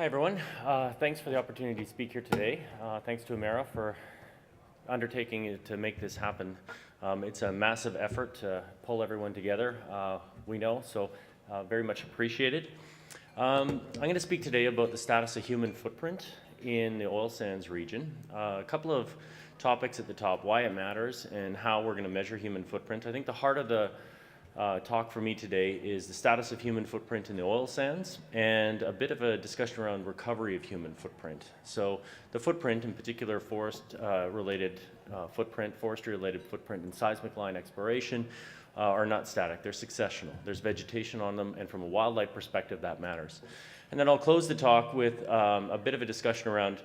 Hi everyone. Thanks for the opportunity to speak here today. Thanks to Amera for undertaking to make this happen. It's a massive effort to pull everyone together, we know, so very much appreciated. I'm going to speak today about the status of human footprint in the oil sands region. A couple of topics at the top, why it matters and how we're going to measure human footprint. I think the heart of the talk for me today is the status of human footprint in the oil sands and a bit of a discussion around recovery of human footprint. So the footprint, in particular forestry-related footprint and seismic line exploration are not static, they're successional. There's vegetation on them, and from a wildlife perspective that matters. And then I'll close the talk with a bit of a discussion around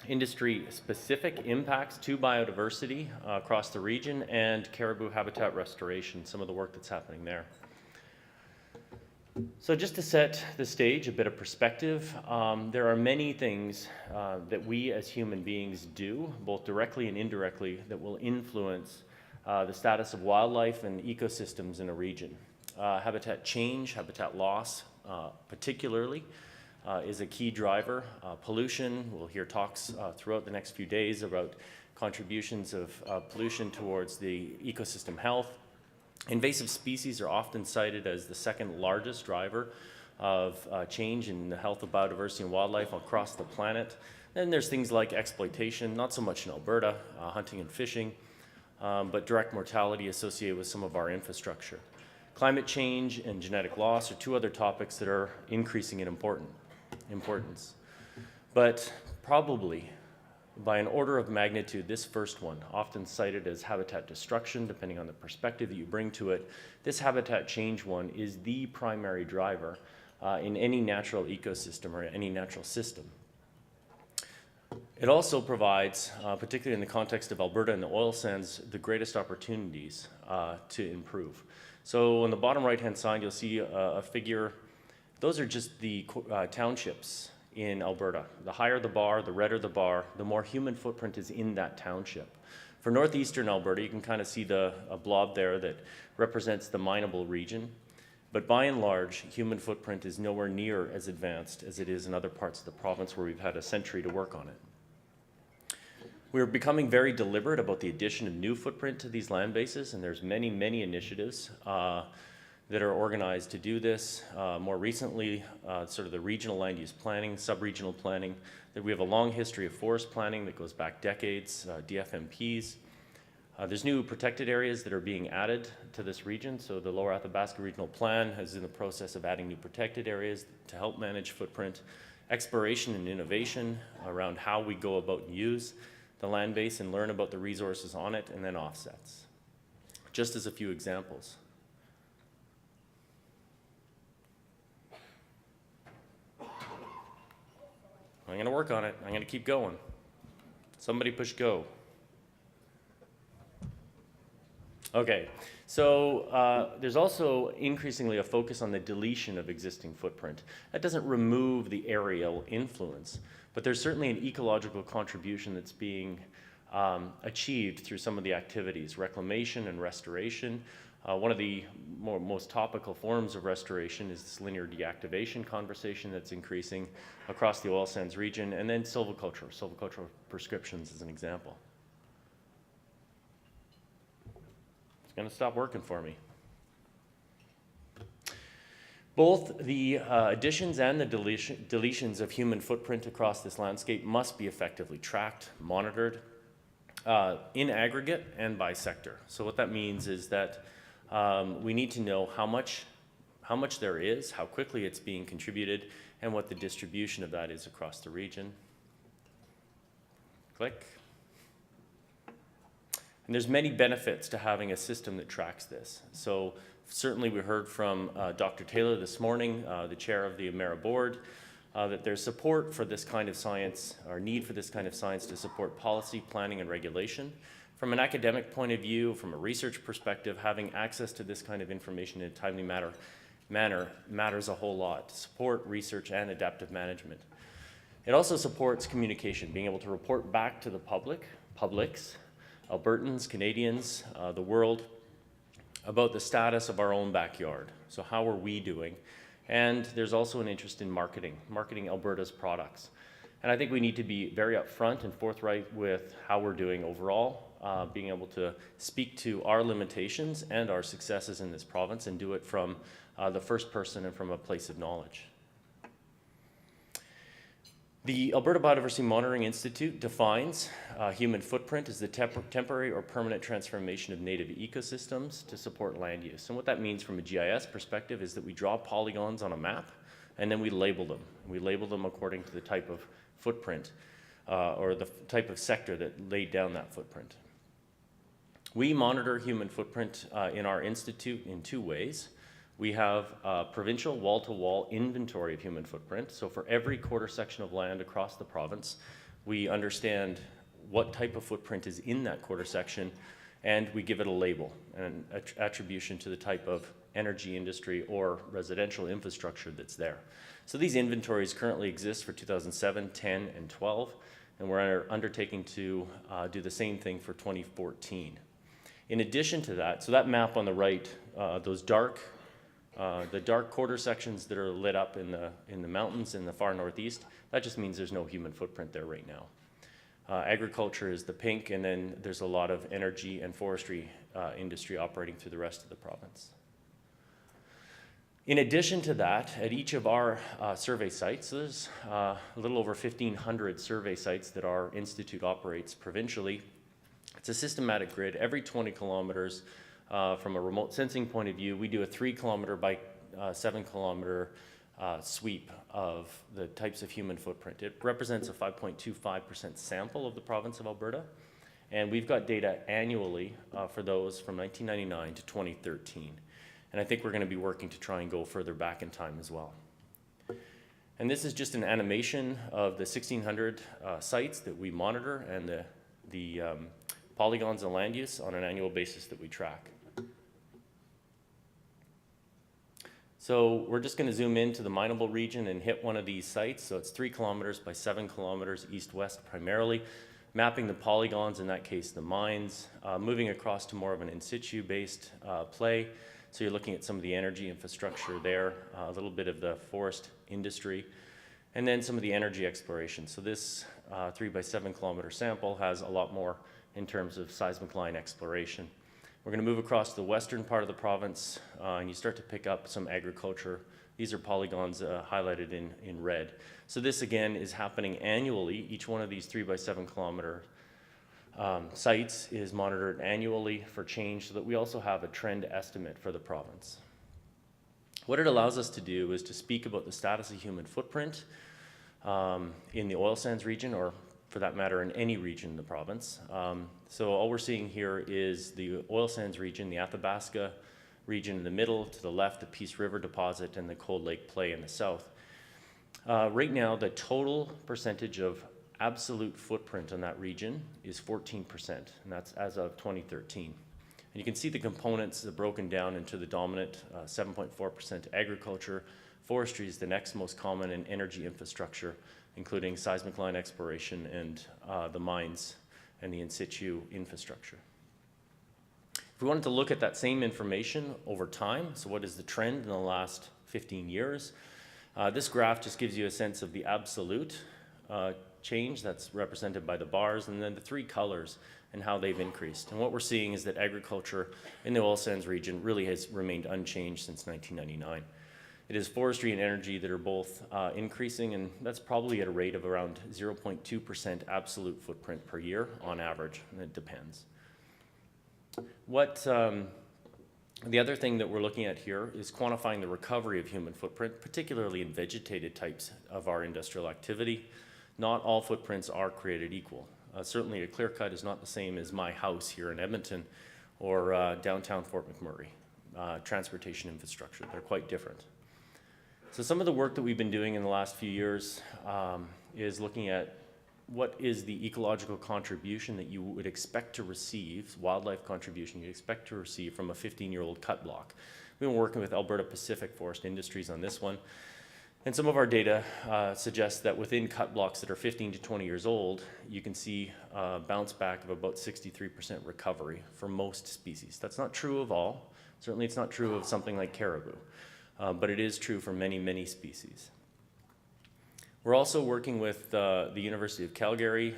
industry-specific impacts to biodiversity across the region and caribou habitat restoration, some of the work that's happening there. So just to set the stage, a bit of perspective, there are many things that we as human beings do, both directly and indirectly, that will influence the status of wildlife and ecosystems in a region. Habitat change, habitat loss particularly, is a key driver. Pollution, we'll hear talks throughout the next few days about contributions of pollution towards the ecosystem health. Invasive species are often cited as the second largest driver of change in the health of biodiversity and wildlife across the planet. Then there's things like exploitation, not so much in Alberta, hunting and fishing, but direct mortality associated with some of our infrastructure. Climate change and genetic loss are two other topics that are increasing in importance. But probably, by an order of magnitude, this first one, often cited as habitat destruction, depending on the perspective that you bring to it, this habitat change one is the primary driver in any natural ecosystem or any natural system. It also provides, particularly in the context of Alberta and the oil sands, the greatest opportunities to improve. So on the bottom right-hand side, you'll see a figure. Those are just the townships in Alberta. The higher the bar, the redder the bar, the more human footprint is in that township. For northeastern Alberta, you can kind of see a blob there that represents the mineable region. But by and large, human footprint is nowhere near as advanced as it is in other parts of the province where we've had a century to work on it. We're becoming very deliberate about the addition of new footprint to these land bases, and there's many, many initiatives that are organized to do this. More recently, sort of the regional land use planning, sub-regional planning, that we have a long history of forest planning that goes back decades, DFMPs. There's new protected areas that are being added to this region. So the Lower Athabasca Regional Plan is in the process of adding new protected areas to help manage footprint. Exploration and innovation around how we go about and use the land base and learn about the resources on it, and then offsets. Just as a few examples. I'm going to work on it. I'm going to keep going. Somebody push go. Okay, so there's also increasingly a focus on the deletion of existing footprint. That doesn't remove the aerial influence, but there's certainly an ecological contribution that's being achieved through some of the activities, reclamation and restoration. One of the most topical forms of restoration is this linear deactivation conversation that's increasing across the oil sands region, and then silvicultural prescriptions as an example. It's going to stop working for me. Both the additions and the deletions of human footprint across this landscape must be effectively tracked, monitored, in aggregate and by sector. So what that means is that we need to know how much there is, how quickly it's being contributed, and what the distribution of that is across the region. Click. And there's many benefits to having a system that tracks this. So certainly we heard from Dr. Taylor this morning, the chair of the Amera board, that there's support for this kind of science, or need for this kind of science to support policy, planning, and regulation. From an academic point of view, from a research perspective, having access to this kind of information in a timely manner matters a whole lot to support research and adaptive management. It also supports communication, being able to report back to the publics, Albertans, Canadians, the world, about the status of our own backyard. So how are we doing? And there's also an interest in marketing Alberta's products. And I think we need to be very upfront and forthright with how we're doing overall, being able to speak to our limitations and our successes in this province and do it from the first person and from a place of knowledge. The Alberta Biodiversity Monitoring Institute defines human footprint as the temporary or permanent transformation of native ecosystems to support land use. And what that means from a GIS perspective is that we draw polygons on a map and then we label them. We label them according to the type of footprint or the type of sector that laid down that footprint. We monitor human footprint in our institute in two ways. We have a provincial wall-to-wall inventory of human footprint. So for every quarter section of land across the province, we understand what type of footprint is in that quarter section, and we give it a label and attribution to the type of energy industry or residential infrastructure that's there. So these inventories currently exist for 2007, 10, and 12, and we're undertaking to do the same thing for 2014. In addition to that, so that map on the right, those the dark quarter sections that are lit up in the mountains in the far northeast, that just means there's no human footprint there right now. Agriculture is the pink, and then there's a lot of energy and forestry industry operating through the rest of the province. In addition to that, at each of our survey sites, so there's a little over 1,500 survey sites that our institute operates provincially. It's a systematic grid. Every 20 kilometers from a remote sensing point of view, we do a 3 kilometer by 7 kilometer sweep of the types of human footprint. It represents a 5.25% sample of the province of Alberta, and we've got data annually for those from 1999 to 2013. And I think we're going to be working to try and go further back in time as well. And this is just an animation of the 1,600 sites that we monitor and the polygons and land use on an annual basis that we track. So we're just going to zoom into the mineable region and hit one of these sites. So it's 3 kilometers by 7 kilometers east-west primarily, mapping the polygons, in that case the mines, moving across to more of an in situ based play. So you're looking at some of the energy infrastructure there, a little bit of the forest industry, and then some of the energy exploration. So this 3 by 7 kilometer sample has a lot more in terms of seismic line exploration. We're going to move across to the western part of the province, and you start to pick up some agriculture. These are polygons highlighted in red. So this again is happening annually. Each one of these 3 by 7 kilometer sites is monitored annually for change so that we also have a trend estimate for the province. What it allows us to do is to speak about the status of human footprint in the oil sands region, or for that matter in any region in the province. So all we're seeing here is the oil sands region, the Athabasca region in the middle, to the left the Peace River deposit, and the Cold Lake Play in the south. Right now the total percentage of absolute footprint on that region is 14%, and that's as of 2013. And you can see the components are broken down into the dominant 7.4% agriculture. Forestry is the next most common, and energy infrastructure, including seismic line exploration and the mines and the in situ infrastructure. If we wanted to look at that same information over time, so what is the trend in the last 15 years? This graph just gives you a sense of the absolute change that's represented by the bars, and then the 3 colors and how they've increased. And what we're seeing is that agriculture in the oil sands region really has remained unchanged since 1999. It is forestry and energy that are both increasing, and that's probably at a rate of around 0.2% absolute footprint per year on average, and it depends. The other thing that we're looking at here is quantifying the recovery of human footprint, particularly in vegetated types of our industrial activity. Not all footprints are created equal. Certainly a clear cut is not the same as my house here in Edmonton or downtown Fort McMurray. Transportation infrastructure, they're quite different. So some of the work that we've been doing in the last few years is looking at what is the ecological contribution that you would expect to receive, wildlife contribution you'd expect to receive from a 15-year-old cut block. We've been working with Alberta Pacific Forest Industries on this one. And some of our data suggests that within cut blocks that are 15 to 20 years old, you can see a bounce back of about 63% recovery for most species. That's not true of all. Certainly it's not true of something like caribou. but it is true for many, many species. We're also working with the University of Calgary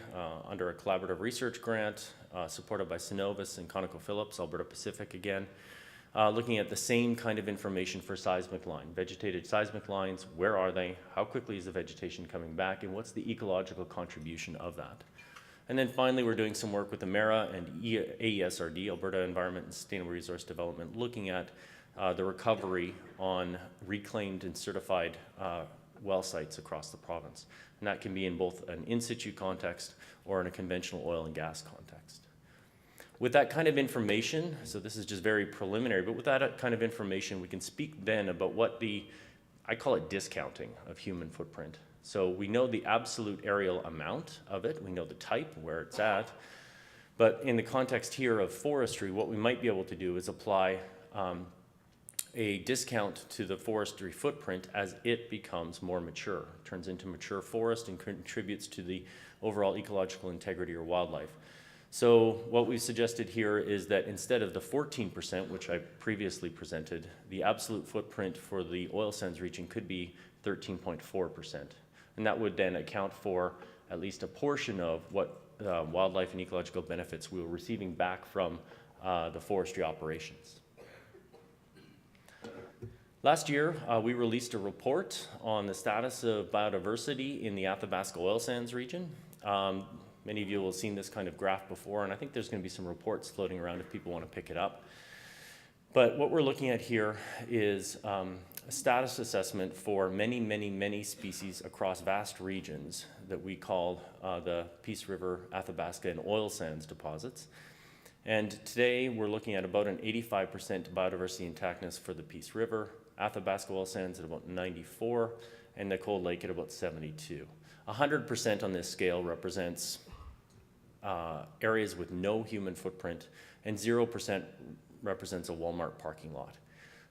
under a collaborative research grant supported by Synovus and ConocoPhillips, Alberta Pacific again, looking at the same kind of information for seismic line. Vegetated seismic lines, where are they? How quickly is the vegetation coming back? And what's the ecological contribution of that? And then finally, we're doing some work with Emera and AESRD, Alberta Environment and Sustainable Resource Development, looking at the recovery on reclaimed and certified well sites across the province. And that can be in both an in situ context or in a conventional oil and gas context. With that kind of information, so this is just very preliminary, but with that kind of information, we can speak then about what I call it discounting of human footprint. So we know the absolute aerial amount of it, we know the type, where it's at, but in the context here of forestry, what we might be able to do is apply a discount to the forestry footprint as it becomes more mature, turns into mature forest and contributes to the overall ecological integrity or wildlife. So what we've suggested here is that instead of the 14%, which I previously presented, the absolute footprint for the oil sands region could be 13.4%. And that would then account for at least a portion of what wildlife and ecological benefits we were receiving back from the forestry operations. Last year, we released a report on the status of biodiversity in the Athabasca oil sands region. Many of you will have seen this kind of graph before, and I think there's going to be some reports floating around if people want to pick it up. But what we're looking at here is a status assessment for many, many, many species across vast regions that we call the Peace River, Athabasca, and oil sands deposits. And today we're looking at about an 85% biodiversity intactness for the Peace River, Athabasca oil sands at about 94, and Nicole Lake at about 72. 100% on this scale represents areas with no human footprint, and 0% represents a Walmart parking lot.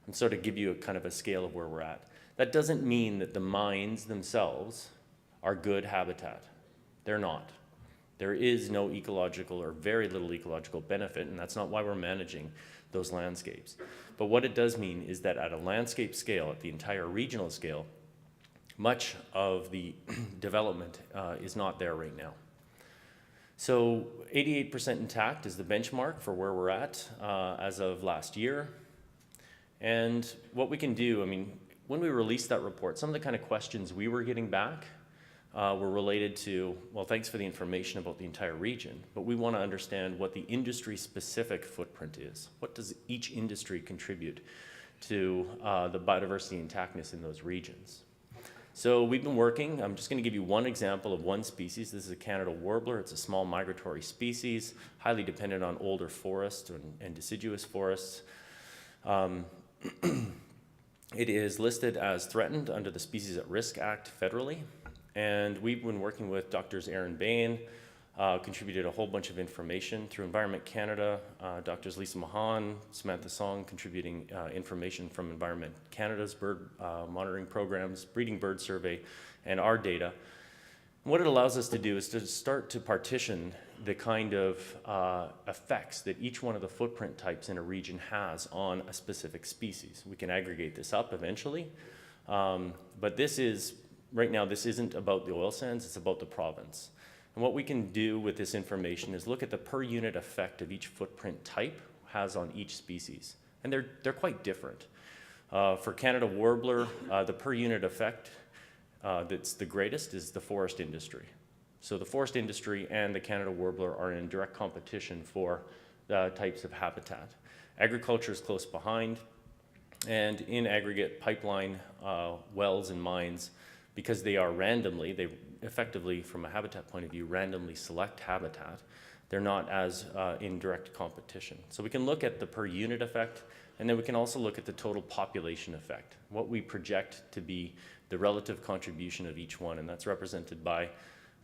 And so to give you a kind of a scale of where we're at, that doesn't mean that the mines themselves are good habitat. They're not. There is no ecological or very little ecological benefit, and that's not why we're managing those landscapes. But what it does mean is that at a landscape scale, at the entire regional scale, much of the development is not there right now. So 88% intact is the benchmark for where we're at as of last year. And what we can do, I mean, when we released that report, some of the kind of questions we were getting back were related to, well, thanks for the information about the entire region, but we want to understand what the industry-specific footprint is. What does each industry contribute to the biodiversity intactness in those regions? So we've been working, I'm just going to give you one example of one species. This is a Canada warbler. It's a small migratory species, highly dependent on older forests and deciduous forests. It is listed as threatened under the Species at Risk Act federally. And we've been working with Drs. Aaron Bain, contributed a whole bunch of information through Environment Canada, Drs. Lisa Mahan, Samantha Song contributing information from Environment Canada's bird monitoring programs, breeding bird survey, and our data. What it allows us to do is to start to partition the kind of effects that each one of the footprint types in a region has on a specific species. We can aggregate this up eventually, but this is, right now, this isn't about the oil sands, it's about the province. And what we can do with this information is look at the per unit effect of each footprint type has on each species. And they're quite different. For Canada warbler, the per unit effect that's the greatest is the forest industry. So the forest industry and the Canada warbler are in direct competition for the types of habitat. Agriculture is close behind, and in aggregate pipeline wells and mines, because they are randomly, they effectively, from a habitat point of view, randomly select habitat. They're not as in direct competition. So we can look at the per unit effect, and then we can also look at the total population effect, what we project to be the relative contribution of each one, and that's represented by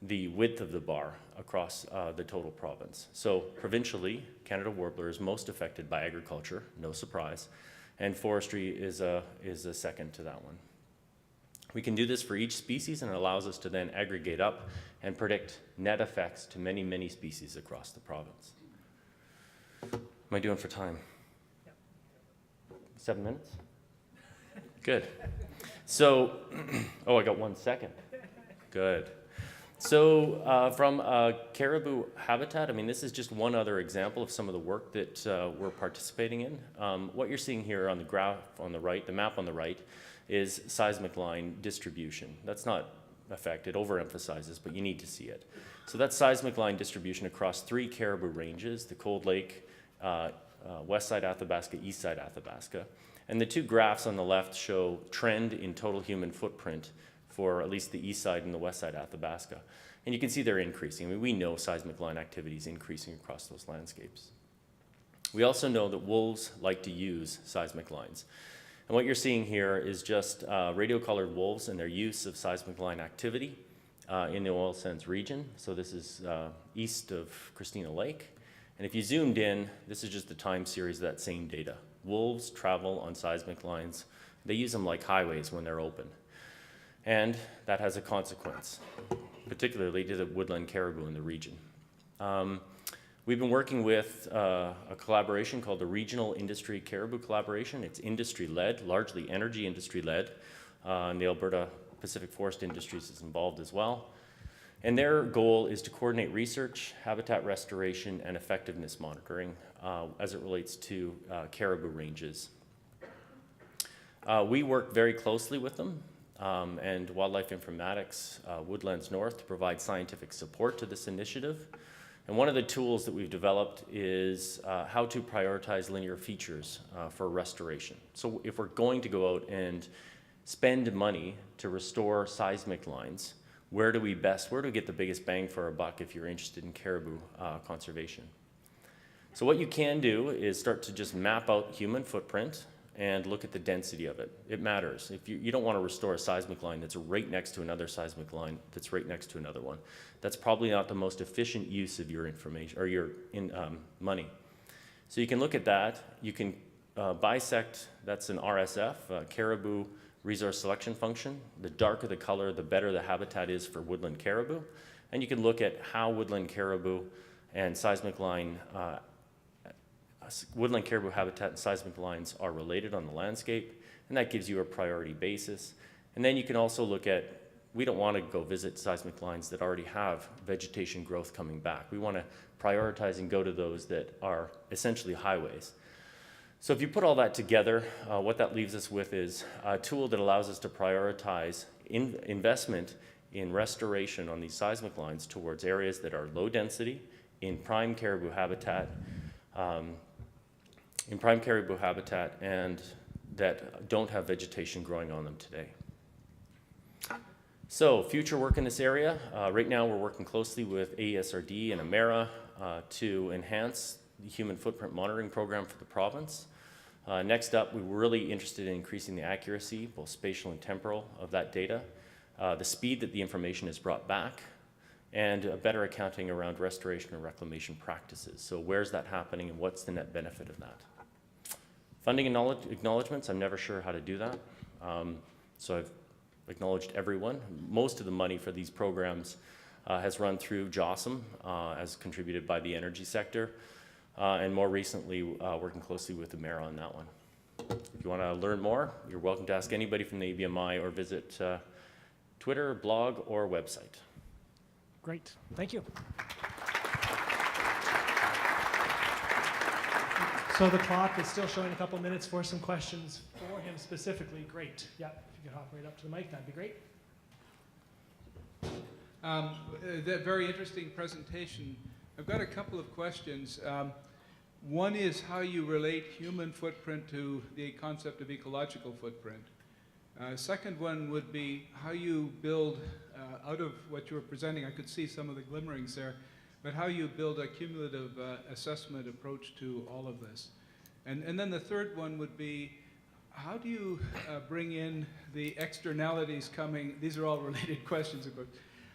the width of the bar across the total province. So provincially, Canada warbler is most affected by agriculture, no surprise, and forestry is a second to that one. We can do this for each species, and it allows us to then aggregate up and predict net effects to many, many species across the province. Am I doing for time? Yep. 7 minutes? Good. So, oh, I got 1 second. Good. So from caribou habitat, I mean, this is just one other example of some of the work that we're participating in. What you're seeing here on the graph on the right, the map on the right, is seismic line distribution. That's not affected, overemphasizes, but you need to see it. So that's seismic line distribution across 3 caribou ranges, the Cold Lake, west side Athabasca, east side Athabasca. And the 2 graphs on the left show trend in total human footprint for at least the east side and the west side Athabasca. And you can see they're increasing. I mean, we know seismic line activity is increasing across those landscapes. We also know that wolves like to use seismic lines. And what you're seeing here is just radio-colored wolves and their use of seismic line activity in the oil sands region. So this is east of Christina Lake. And if you zoomed in, this is just the time series of that same data. Wolves travel on seismic lines. They use them like highways when they're open. And that has a consequence, particularly to the woodland caribou in the region. We've been working with a collaboration called the Regional Industry Caribou Collaboration. It's industry-led, largely energy industry-led, and the Alberta Pacific Forest Industries is involved as well. And their goal is to coordinate research, habitat restoration, and effectiveness monitoring as it relates to caribou ranges. We work very closely with them and Wildlife Informatics Woodlands North to provide scientific support to this initiative. And one of the tools that we've developed is how to prioritize linear features for restoration. So if we're going to go out and spend money to restore seismic lines, where do we get the biggest bang for our buck if you're interested in caribou conservation? So what you can do is start to just map out human footprint and look at the density of it. It matters. If you don't want to restore a seismic line that's right next to another seismic line that's right next to another one. That's probably not the most efficient use of your information or your money. So you can look at that. You can bisect, that's an RSF, caribou resource selection function. The darker the color, the better the habitat is for woodland caribou. And you can look at how woodland caribou and seismic line woodland caribou habitat and seismic lines are related on the landscape, and that gives you a priority basis. And then you can also look at, we don't want to go visit seismic lines that already have vegetation growth coming back. We want to prioritize and go to those that are essentially highways. So if you put all that together, what that leaves us with is a tool that allows us to prioritize investment in restoration on these seismic lines towards areas that are low density in prime caribou habitat, and that don't have vegetation growing on them today. So future work in this area, right now we're working closely with AESRD and AMERA to enhance the human footprint monitoring program for the province. Next up, we're really interested in increasing the accuracy, both spatial and temporal, of that data, the speed that the information is brought back, and a better accounting around restoration and reclamation practices. So where's that happening and what's the net benefit of that? Funding and acknowledgements, I'm never sure how to do that. So I've acknowledged everyone. Most of the money for these programs has run through JOSM, as contributed by the energy sector, and more recently working closely with AMERA on that one. If you want to learn more, you're welcome to ask anybody from the ABMI or visit Twitter, blog, or website. Great, thank you. So the clock is still showing a couple minutes for some questions for him specifically. Great, yeah, if you could hop right up to the mic, that'd be great. That very interesting presentation. I've got a couple of questions. One is how you relate human footprint to the concept of ecological footprint. Second one would be how you build, out of what you were presenting, I could see some of the glimmerings there, but how you build a cumulative assessment approach to all of this. And then the third one would be, how do you bring in the externalities coming, these are all related questions of course,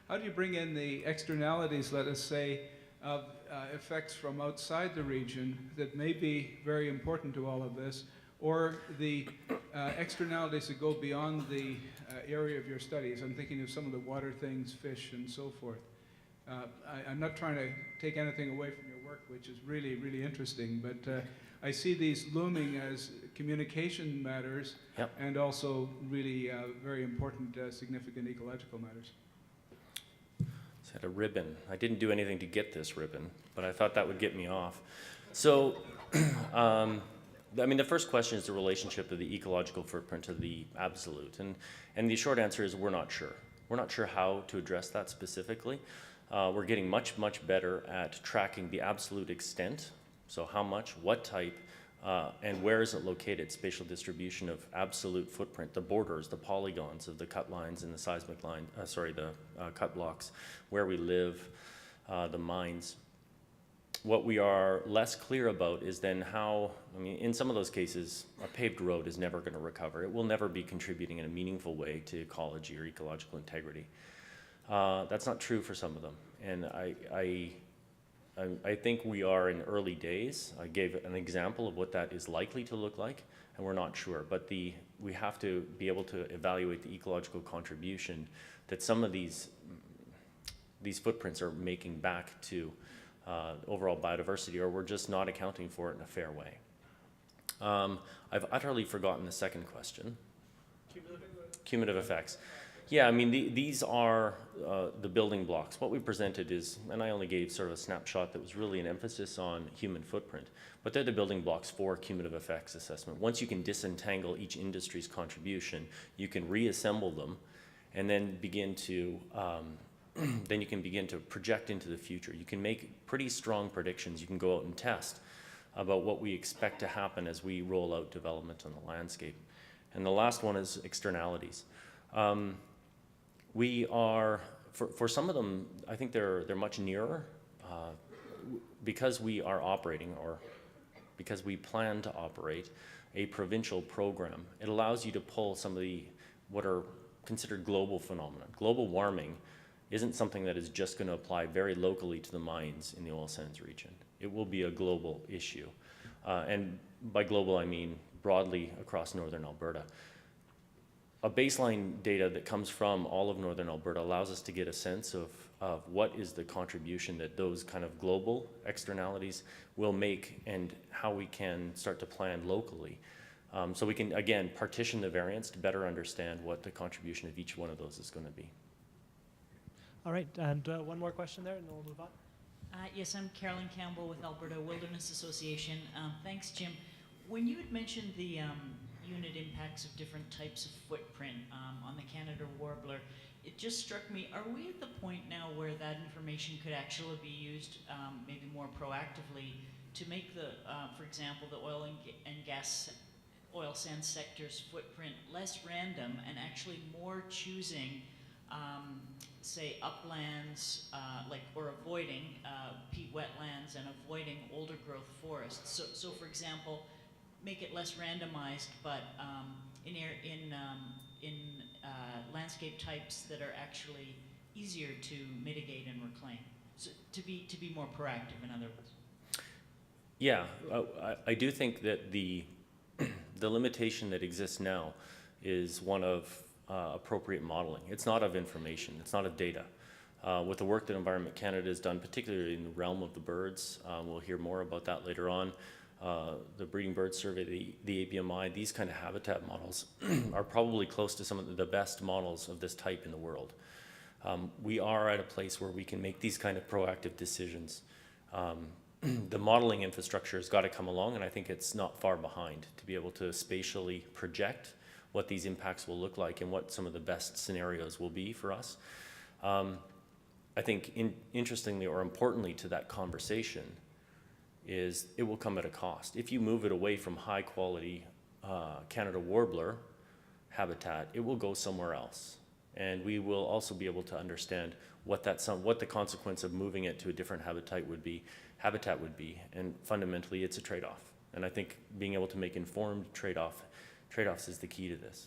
how do you bring in the externalities, let us say, of effects from outside the region that may be very important to all of this, or the externalities that go beyond the area of your studies? I'm thinking of some of the water things, fish, and so forth. I'm not trying to take anything away from your work, which is really, really interesting, but I see these looming as communication matters Yep. and also really very important, significant ecological matters. Just had a ribbon. I didn't do anything to get this ribbon, but I thought that would get me off. So, I mean, the first question is the relationship of the ecological footprint to the absolute. And the short answer is we're not sure. We're not sure how to address that specifically. We're getting much, much better at tracking the absolute extent. So how much, what type, and where is it located, spatial distribution of absolute footprint, the borders, the polygons of the cut lines and the seismic line, the cut blocks, where we live, the mines. What we are less clear about is then how, I mean, in some of those cases, a paved road is never going to recover. It will never be contributing in a meaningful way to ecology or ecological integrity. That's not true for some of them. And I think we are in early days. I gave an example of what that is likely to look like, and we're not sure. But we have to be able to evaluate the ecological contribution that some of these footprints are making back to overall biodiversity, or we're just not accounting for it in a fair way. I've utterly forgotten the second question. Cumulative effects. Yeah, I mean, these are the building blocks. What we presented is, and I only gave sort of a snapshot that was really an emphasis on human footprint, but they're the building blocks for cumulative effects assessment. Once you can disentangle each industry's contribution, you can reassemble them and then begin to then you can begin to project into the future. You can make pretty strong predictions. You can go out and test about what we expect to happen as we roll out development on the landscape. And the last one is externalities. We are, for some of them, I think they're much nearer because we are operating, or because we plan to operate a provincial program. It allows you to pull some of what are considered global phenomena. Global warming isn't something that is just going to apply very locally to the mines in the oil sands region. It will be a global issue. And by global, I mean broadly across northern Alberta. A baseline data that comes from all of northern Alberta allows us to get a sense of what is the contribution that those kind of global externalities will make and how we can start to plan locally. So we can, again, partition the variance to better understand what the contribution of each one of those is going to be. All right, and one more question there, and then we'll move on. Yes, I'm Carolyn Campbell with Alberta Wilderness Association. Thanks, Jim. When you had mentioned the unit impacts of different types of footprint on the Canada warbler, it just struck me, are we at the point now where that information could actually be used maybe more proactively to make the, for example, the oil sands sector's footprint less random and actually more choosing say uplands, or avoiding peat wetlands and avoiding older growth forests. So for example, make it less randomized, but in landscape types that are actually easier to mitigate and reclaim. So to be more proactive, in other words. Yeah, I do think that the limitation that exists now is one of appropriate modeling. It's not of information, it's not of data. With the work that Environment Canada has done, particularly in the realm of the birds, we'll hear more about that later on. The breeding bird survey, the ABMI, these kind of habitat models are probably close to some of the best models of this type in the world. We are at a place where we can make these kind of proactive decisions. The modeling infrastructure has got to come along, and I think it's not far behind to be able to spatially project what these impacts will look like and what some of the best scenarios will be for us. I think interestingly or importantly to that conversation is it will come at a cost. If you move it away from high quality Canada warbler habitat, it will go somewhere else. And we will also be able to understand what the consequence of moving it to a different habitat would be. And fundamentally it's a trade-off. And I think being able to make informed trade-offs is the key to this.